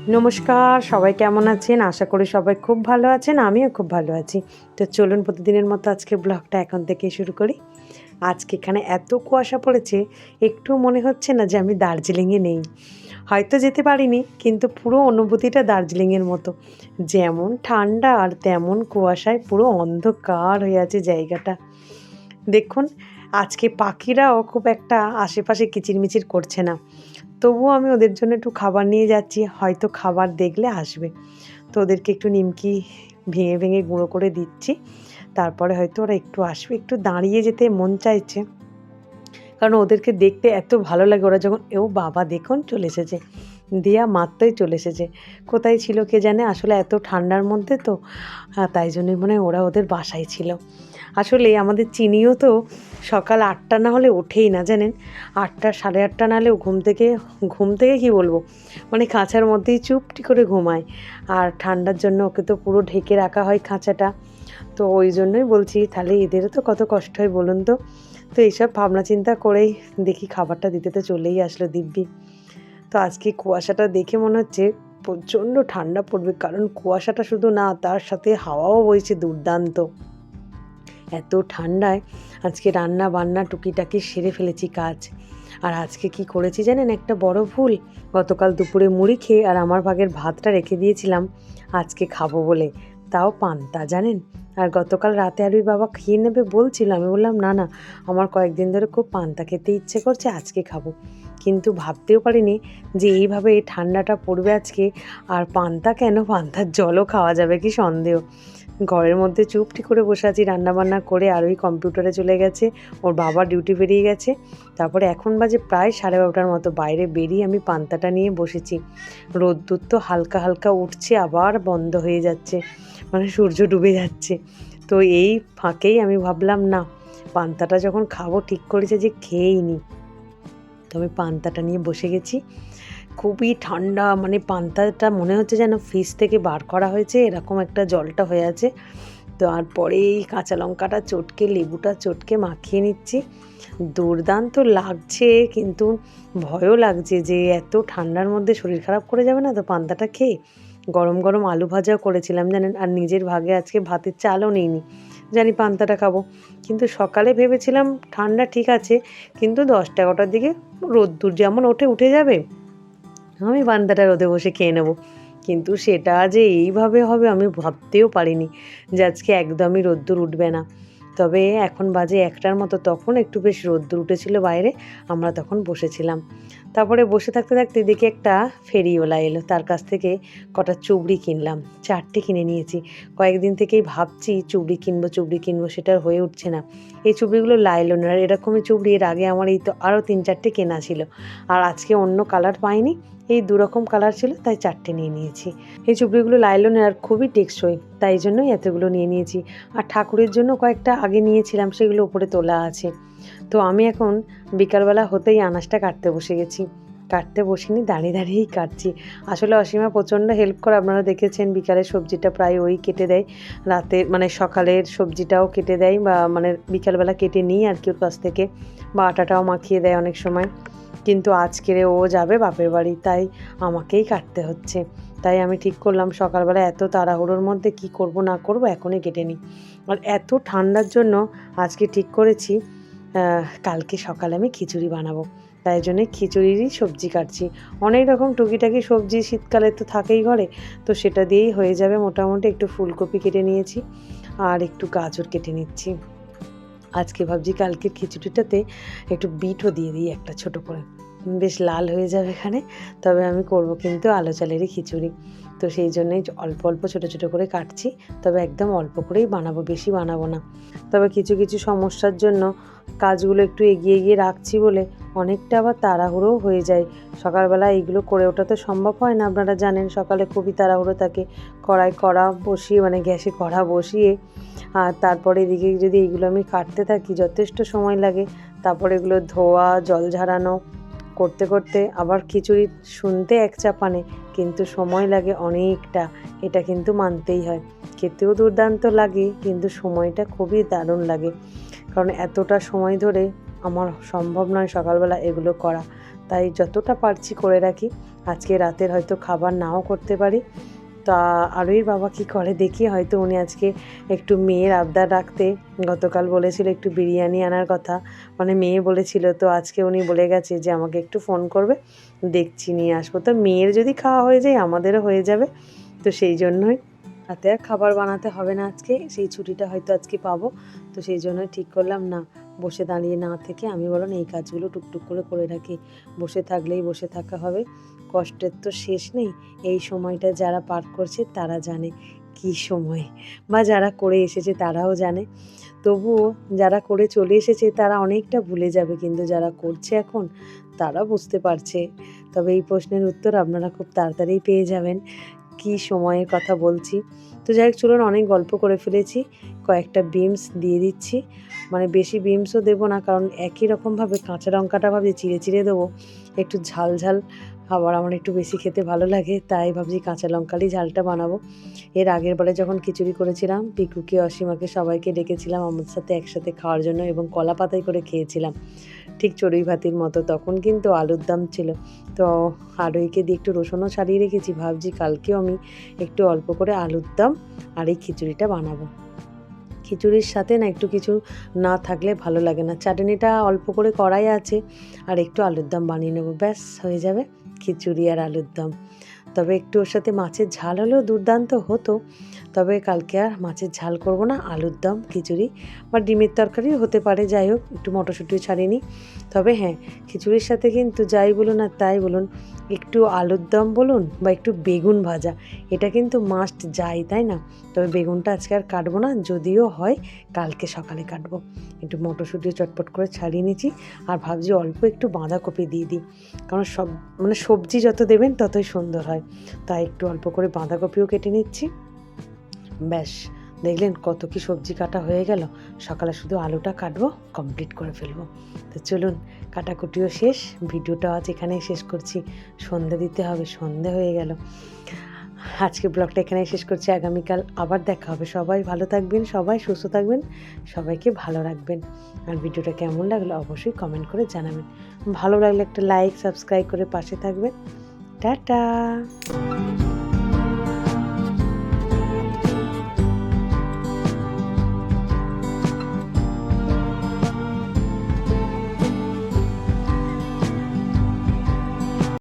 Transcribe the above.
নমস্কার, সবাই কেমন আছেন? আশা করি সবাই খুব ভালো আছেন। আমিও খুব ভালো আছি। তো চলুন প্রতিদিনের মতো আজকের ব্লগটা এখন থেকেই শুরু করি। আজকে এখানে এত কুয়াশা পড়েছে, একটুও মনে হচ্ছে না যে আমি দার্জিলিংয়ে নেই। হয়তো যেতে পারিনি, কিন্তু পুরো অনুভূতিটা দার্জিলিংয়ের মতো। যেমন ঠান্ডা আর তেমন কুয়াশায় পুরো অন্ধকার হয়ে আছে জায়গাটা। দেখুন, আজকে পাখিরাও খুব একটা আশেপাশে কিচিরমিচির করছে না। তবুও আমি ওদের জন্য একটু খাবার নিয়ে যাচ্ছি, হয়তো খাবার দেখলে আসবে। তো ওদেরকে একটু নিমকি ভেঙে ভেঙে গুঁড়ো করে দিচ্ছি। তারপরে হয়তো ওরা একটু আসবে। একটু দাঁড়িয়ে যেতে মন চাইছে, কারণ ওদেরকে দেখতে এত ভালো লাগে। ওরা যখন ও বাবা দেখুন চলে এসেছে, দিয়া মাত্রই চলে এসেছে। কোথায় ছিল কে জানে, আসলে এত ঠান্ডার মধ্যে তো তাই জন্যই মনে হয় ওরা ওদের বাসায় ছিল। আসলে আমাদের চিনিও তো সকাল ৮টা না হলে ওঠেই না, জানেন। ৮টা, ৮:৩০ না হলেও ঘুম থেকে কী বলবো, মানে খাঁচার মধ্যেই চুপটি করে ঘুমায়। আর ঠান্ডার জন্য ওকে তো পুরো ঢেকে রাখা হয় খাঁচাটা। তো ওই জন্যই বলছি, তাহলে এদেরও তো কত কষ্ট হয় বলুন তো। তো এইসব ভাবনা চিন্তা করেই দেখি খাবারটা দিতে তো চলেই আসলো দিব্যি। তো আজকে কুয়াশাটা দেখে মনে হচ্ছে প্রচণ্ড ঠান্ডা পড়বে, কারণ কুয়াশাটা শুধু না, তার সাথে হাওয়াও বইছে দুর্দান্ত। এত ঠান্ডায় আজকে রান্না বান্না টুকিটাকি সেরে ফেলেছি কাজ। আর আজকে কি করেছি জানেন, একটা বড় ভুল। গতকাল দুপুরে মুড়ি খেয়ে আর আমার ভাগের ভাতটা রেখে দিয়েছিলাম আজকে খাবো বলে, তাও পান্তা জানেন। আর গতকাল রাতে আর ওই বাবা খেয়ে নেবে বলছিল, আমি বললাম না না, আমার কয়েকদিন ধরে খুব পান্তা খেতে ইচ্ছে করছে, আজকে খাবো। কিন্তু ভাবতেও পারিনি যে এইভাবে এই ঠান্ডাটা পড়বে আজকে। আর পান্তা কেন, পান্তার জলও খাওয়া যাবে কি সন্দেহ। ঘরের মধ্যে চুপটি করে বসে আছি, রান্নাবান্না করে আর ওই কম্পিউটারে চলে গেছে, ওর বাবা ডিউটি বেরিয়ে গেছে। তারপরে এখন বাজে প্রায় 12:30টার মতো, বাইরে বেরিয়ে আমি পান্তাটা নিয়ে বসেছি। রোদ্দুর তো হালকা হালকা উঠছে, আবার বন্ধ হয়ে যাচ্ছে, মানে সূর্য ডুবে যাচ্ছে। তো এই ফাঁকেই আমি ভাবলাম না, পান্তাটা যখন খাবো ঠিক করেছে যে খেয়েই নিই। তো আমি পান্তাটা নিয়ে বসে গেছি। খুবই ঠান্ডা, মানে পান্তাটা মনে হচ্ছে যেন ফ্রিজ থেকে বার করা হয়েছে, এরকম একটা জলটা হয়ে আছে। তারপরে এই কাঁচা লঙ্কাটা চটকে, লেবুটা চটকে মাখিয়ে নিচ্ছি। দুর্দান্ত লাগছে, কিন্তু ভয়ও লাগছে যে এত ঠান্ডার মধ্যে শরীর খারাপ করে যাবে না তো পান্তাটা খেয়ে। গরম গরম আলু ভাজাও করেছিলাম জানেন, আর নিজের ভাগে আজকে ভাতের চালও নিইনি, জানি পান্তাটা খাবো। কিন্তু সকালে ভেবেছিলাম ঠান্ডা ঠিক আছে, কিন্তু 10টা 11টার দিকে রোদ্দুর যেমন উঠে যাবে, আমি পান্তাটা রোদে বসে খেয়ে নেব। কিন্তু সেটা যে এইভাবে হবে আমি ভাবতেও পারিনি, যে আজকে একদমই রোদ্দুর উঠবে না। তবে এখন বাজে 1টার মতো, তখন একটু বেশ রোদ্দুর উঠেছিল বাইরে, আমরা তখন বসেছিলাম। তারপরে বসে থাকতে থাকতে দেখি একটা ফেরিওয়ালা এলো, তার কাছ থেকে কটা চুবড়ি কিনলাম। 4টে কিনে নিয়েছি। কয়েকদিন থেকেই ভাবছি চুবড়ি কিনবো, সেটা আর হয়ে উঠছে না। এই চুবড়িগুলো লাইলনের, আর এরকমই চুবড়ি এর আগে আমার এই তো আরও 3-4টে কেনা ছিল। আর আজকে অন্য কালার পাইনি, এই দুরকম কালার ছিল, তাই 4টে নিয়ে নিয়েছি। এই চুবড়িগুলো লাইলনের আর খুবই টেকসই, তাই জন্যই এতগুলো নিয়ে নিয়েছি। আর ঠাকুরের জন্য কয়েকটা আগে নিয়েছিলাম, সেগুলো উপরে তোলা আছে। তো আমি এখন বিকালবেলা হতেই আনাজটা কাটতে বসে গেছি। কাটতে বসিনি, দাঁড়িয়ে দাঁড়িয়েই কাটছি। আসলে অসীমা প্রচণ্ড হেল্প করে, আপনারা দেখেছেন বিকালের সবজিটা প্রায় ওই কেটে দেয়, রাতের মানে সকালের সবজিটাও কেটে দেয়, বা মানে বিকালবেলা কেটে নিই আর কি ওর কাছ থেকে, বা আটাটাও মাখিয়ে দেয় অনেক সময়। কিন্তু আজকে ও যাবে বাপের বাড়ি, তাই আমাকেই কাটতে হচ্ছে। তাই আমি ঠিক করলাম সকালবেলা এত তাড়াহুড়োর মধ্যে কি করব না করব, এখনই কেটে নিই। আর এত ঠান্ডার জন্য আজকে ঠিক করেছি কালকে সকালে আমি খিচুড়ি বানাবো, তাই জন্যে খিচুড়িরই সবজি কাটছি। অনেক রকম টুকিটাকি সবজি শীতকালে তো থাকেই ঘরে, তো সেটা দিয়েই হয়ে যাবে মোটামুটি। একটু ফুলকপি কেটে নিয়েছি আর একটু গাজর কেটে নিচ্ছি। আজকে ভাবছি কালকের খিচুড়িটাতে একটু বিটও দিয়ে দিই একটা ছোট করে, বেশ লাল হয়ে যাবে এখানে। তবে আমি করব কিন্তু আলো চালেরই খিচুড়ি, তো সেই জন্যই অল্প অল্প ছোটো ছোটো করে কাটছি। তবে একদম অল্প করেই বানাবো, বেশি বানাবো না। তবে কিছু কিছু সমস্যার জন্য কাজগুলো একটু এগিয়ে এগিয়ে রাখছি বলে অনেকটা আবার তাড়াহুড়োও হয়ে যায়। সকালবেলা এইগুলো করে ওঠা তো সম্ভব হয় না, আপনারা জানেন সকালে খুবই তাড়াহুড়ো থাকে। কড়া বসিয়ে, মানে গ্যাসে কড়া বসিয়ে, আর তারপরে এদিকে যদি এইগুলো আমি কাটতে থাকি যথেষ্ট সময় লাগে। তারপরে এগুলো ধোয়া, জল ঝরানো করতে করতে আবার খিচুড়ি শুনতে এক চাপানে, কিন্তু সময় লাগে অনেকটা, এটা কিন্তু মানতেই হয়। খেতেও দুর্দান্ত লাগে, কিন্তু সময়টা খুবই দারুণ লাগে, কারণ এতটা সময় ধরে আমার সম্ভব নয় সকালবেলা এগুলো করা। তাই যতটা পারছি করে রাখি। আজকে রাতের হয়তো খাবার নাও করতে পারি। তা আরোহীর বাবা কি করে দেখি, হয়তো উনি আজকে একটু মেয়ের আবদার রাখতে গতকাল বলেছিল একটু বিরিয়ানি আনার কথা, মানে মেয়ে বলেছিল, তো আজকে উনি বলে গেছে যে আমাকে একটু ফোন করবে, দেখছি নিয়ে আসবো। তো মেয়ের যদি খাওয়া হয়ে যায় আমাদেরও হয়ে যাবে, তো সেই জন্যই রাতে আর খাবার বানাতে হবে না আজকে, সেই ছুটিটা হয়তো আজকে পাবো। তো সেই জন্যই ঠিক করলাম না বসে দাঁড়িয়ে না থেকে আমি বললাম এই কাজগুলো টুকটুক করে রাখি। বসে থাকলেই বসে থাকা হবে, কষ্টের তো শেষ নেই। এই সময়টা যারা পার করছে তারা জানে কী সময়, বা যারা করে এসেছে তারাও জানে। তবুও যারা করে চলে এসেছে তারা অনেকটা ভুলে যাবে, কিন্তু যারা করছে এখন তারা বুঝতে পারছে। তবে এই প্রশ্নের উত্তর আপনারা খুব তাড়াতাড়ি পেয়ে যাবেন কী সময়ের কথা বলছি। তো যাই হোক, চলুন অনেক গল্প করে ফেলেছি। কয়েকটা বিনস দিয়ে দিচ্ছি, মানে বেশি বিনসও দেবো না, কারণ একই রকমভাবে কাঁচা লঙ্কাটা ভাবছি চিড়ে চিড়ে দেবো, একটু ঝাল ঝাল। আবার আমার একটু বেশি খেতে ভালো লাগে, তাই ভাবছি কাঁচা লঙ্কারই ঝালটা বানাবো। এর আগের বারে যখন খিচুড়ি করেছিলাম, পিকুকে অসীমাকে সবাইকে ডেকেছিলাম আমার সাথে একসাথে খাওয়ার জন্য, এবং কলা পাতায় করে খেয়েছিলাম ঠিক চড়ুই ভাতির মতো। তখন কিন্তু আলুর দম ছিল। তো আরোহীকে দিয়ে একটু রসুনও ছাড়িয়ে রেখেছি, ভাবছি কালকেও আমি একটু অল্প করে আলুর দম আর এই খিচুড়িটা বানাবো। খিচুড়ির সাথে না একটু কিছু না থাকলে ভালো লাগে না। চাটনিটা অল্প করে কড়াই আছে, আর একটু আলুর দম বানিয়ে নেবো, ব্যাস হয়ে যাবে খিচুড়ি আর আলুর দম। তবে একটু ওর সাথে মাছের ঝাল হলেও দুর্দান্ত হতো, তবে কালকে আর মাছের ঝাল করব না, আলুর দম খিচুড়ি বা ডিমের তরকারিও হতে পারে। যাই হোক, একটু মটরশুঁটিও ছাড়িয়ে নিই। তবে হ্যাঁ, খিচুড়ির সাথে কিন্তু যাই বলুন আর তাই বলুন, একটু আলুর দম বলুন বা একটু বেগুন ভাজা, এটা কিন্তু মাস্ট যাই, তাই না? তবে বেগুনটা আজকে আর কাটবো না, যদিও হয় কালকে সকালে কাটবো। একটু মটরশুঁটিও চটপট করে ছাড়িয়ে নিচ্ছি, আর ভাবছি অল্প একটু বাঁধাকপি দিয়ে দিই, কারণ মানে সবজি যত দেবেন ততই সুন্দর হয়। তাই একটু অল্প করে বাঁধাকপিও কেটে নিচ্ছি। ব্যাস, দেখলেন কত কি সবজি কাটা হয়ে গেল। সকালে শুধু আলুটা কাটবো, কমপ্লিট করে ফেলবো। তো চলুন, কাটাকুটিও শেষ, ভিডিওটা আজ এখানেই শেষ করছি। সন্ধে দিতে হবে, সন্ধে হয়ে গেল। আজকে ব্লগটা এখানেই শেষ করছি, আগামীকাল আবার দেখা হবে। সবাই ভালো থাকবেন, সবাই সুস্থ থাকবেন, সবাইকে ভালো রাখবেন। আর ভিডিওটা কেমন লাগলো অবশ্যই কমেন্ট করে জানাবেন। ভালো লাগলে একটা লাইক সাবস্ক্রাইব করে পাশে থাকবেন। টাটা।